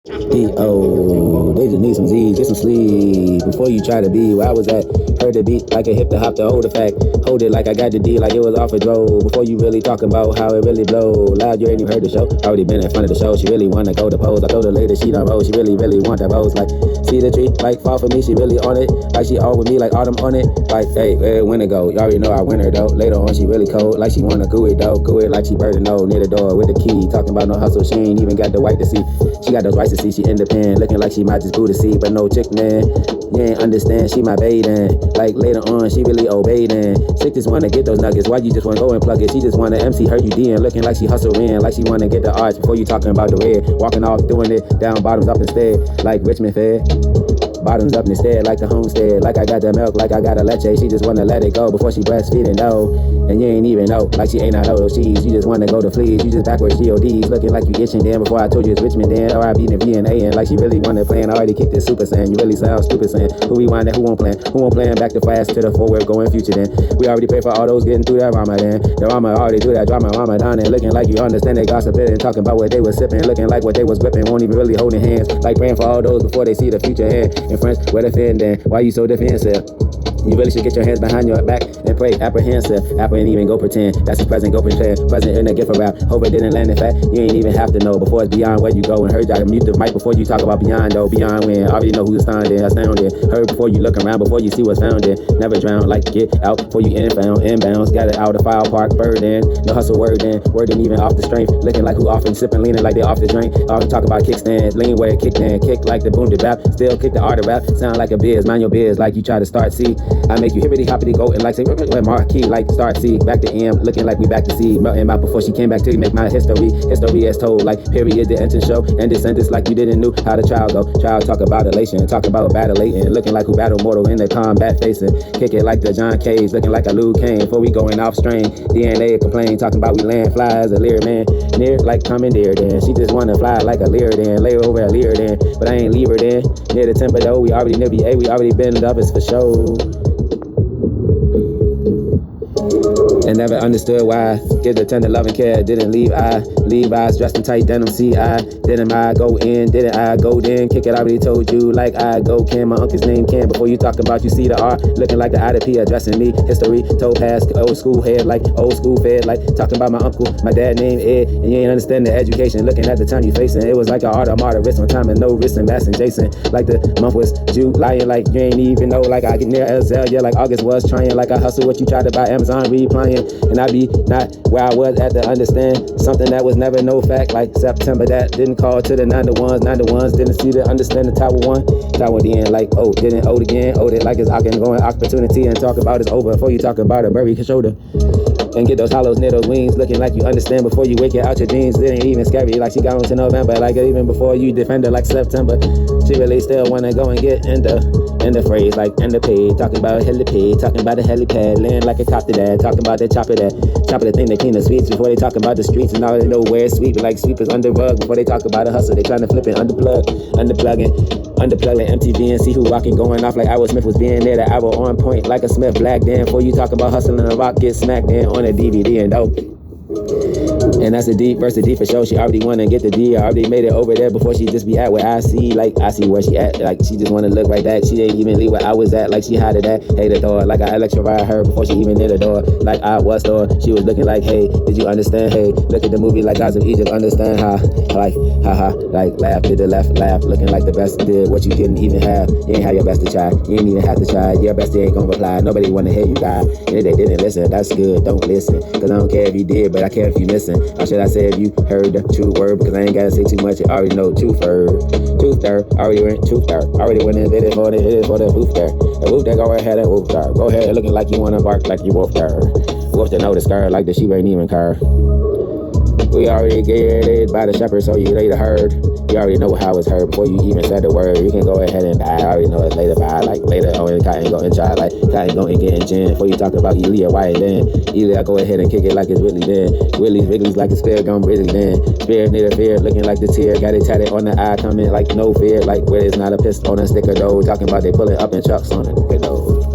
D.O. They just need some Z's, get some sleep before you try to be where I was at. Heard the beat like a hip to hop to hold the fact. Hold it like I got the D like it was off a dro. Before you really talking about how it really blow. Loud, you ain't even heard the show. Already been in front of the show. She really wanna go to pose. I told her later she done roll. She really want that rose. Like, see the tree, like fall for me. She really on it. Like she all with me, like autumn on it. Like, hey, when it go? You already know I win her though. Later on, she really cold. Like she wanna goo it though. Goo it like she birding no near the door with the key. Talking about no hustle. She ain't even got the white to see. She got those rights to see. She independent. Looking like she might just boo to see. But no chick, man. You ain't understand. She my baby. Like later on, she really obeyed. Chick just wanna get those nuggets. Why you just wanna go and plug it? She just wanna MC her you DN. Looking like she hustling. Like she wanna get the arch before you talking about the red. Walking off doing it. Down bottoms up instead. Like Richmond Fair. Bottoms up instead, like the homestead. Like I got the milk, like I got a leche. She just wanna let it go before she breastfeeding, no. And you ain't even know, like she ain't out of those cheese. You just wanna go to fleas, you just backwards GODs. Looking like you itching then before I told you it's Richmond then. Or I beat the VNA and like she really wanna play. And I already kicked this super saiyan. You really sound stupid saying, who we want that, who won't plan? Who won't plan back to fast to the forward going future then? We already pay for all those getting through that Ramadan. The Rama already do that drama Ramadan. And looking like you understand they gossiping and talking about what they was sipping. Looking like what they was gripping, won't even really holding hands. Like praying for all those before they see the future hand. In French, where the fin then? Why you so defensive? You really should get your hands behind your back and pray apprehensive. Apple ain't even go pretend. That's his present, go pretend. Present in the gift of rap. Hope it didn't land in fact. You ain't even have to know before it's beyond where you go. And heard y'all mute the mic before you talk about beyond though. Beyond when. Already know who's standing, astounded. Heard before you look around, before you see what's found in. Never drown, like get out before you inbounds. Got it out of file park, bird in. No hustle word in. Word ain't even off the strength. Looking like who often sipping, leaning like they off the drink. Often talk about kickstands. Lean where it kick then. Kick like the boom to bap. Still kick the art of rap. Sound like a biz. Mind your biz like you try to start C. I make you hippity hoppity go and like say marquee like start C. Back to M. Looking like we back to C. Melting out before she came back to you. Make my history. History as told like period the engine show. And this sentence like you didn't know how the child go. Child talk about elation. Talk about battling. Looking like who battle mortal in the combat facing. Kick it like the John Cage. Looking like a Liu Kang. Before we going off strain. DNA complain. Talking about we land fly as a leer man. Near like commandeer then. She just wanna fly like a leer then. Lay over a leer then. But I ain't leave her then. Near the temper though. We already near VA. We already been up. It's for show. And never understood why. Give the tender love and care. Didn't leave eyes dressed in tight denim. See I didn't I go in? Didn't I go then? Kick it. I already told you like I go Ken. My uncle's name Ken. Before you talk about you see the R. Looking like the I to P addressing me. History told past old school head like old school fed like talking about my uncle. My dad named Ed. And you ain't understand the education. Looking at the time you facing. It was like an art of martyr risk on time and no risk and Bass and Jason. Like the month was June lying like you ain't even know. Like I get near Azalea like August was trying. Like I hustle what you try to buy Amazon replying. And I be not where I was at to understand something that was never no fact like September that didn't call to the 9-1s didn't see the understand the Tower 1 Tower the end like oh didn't owed again owed it like it's going opportunity and talk about it's over before you talk about a bury shoulder and get those hollows near those wings looking like you understand before you wake it out your jeans. It ain't even scary like she got on to November like even before you defend her like September. She really still wanna go and get in the phrase like in the page talking about helipad talking about the helipad land like a copter that talking about the chopper the thing that clean the sweets before they talk about the streets and all they know where it's sweet but like sweepers under rug before they talk about a hustle they trying to flip it unplugging MTV and see who rocking going off like Iowa Smith was being there the hour on point like a Smith black then before you talk about hustling a rock get smacked in on a DVD and dope. And that's a D versus D for sure. She already wanna get the D. I already made it over there before she just be at where I see. Like I see where she at. Like she just wanna look right back. She didn't even leave where I was at. Like she had it at. Hey the door. Like I electrified her before she even near the door. Like I was door. She was looking like, hey, did you understand? Hey, look at the movie like Gods of Egypt. Understand how? Like haha. Like laugh did the left laugh. Looking like the best did what you didn't even have. You ain't have your best to try. You ain't even have to try. Your best ain't gonna reply. Nobody wanna hear you die. And if they didn't listen, that's good. Don't listen. Cause I don't care if you did, but I care if you missing. Or should I say if you heard the true word? Because I ain't gotta say too much. You already know truth there. Already went truth there. Already went and did it for the woof there. The woof there, go ahead and woof there. Go ahead looking like you wanna bark like you wolf there. Wolf to know the scar like the sheep ain't even car. We already get it by the shepherd, so you later heard. You already know how it's heard before you even said the word. You can go ahead and die. I already know it's later by. Like later on, Cotton go and try. Like Cotton go and get in gin. Before you talk about Elia, why and then Elia go ahead and kick it like it's Whitley then. Wrigley's like it's fair gum Ridley then. Spirit near the fear, looking like the tear. Got it tatted on the eye, coming like no fear. Like where it's not a pistol on a sticker though. Talking about they pulling up in trucks on a sticker though.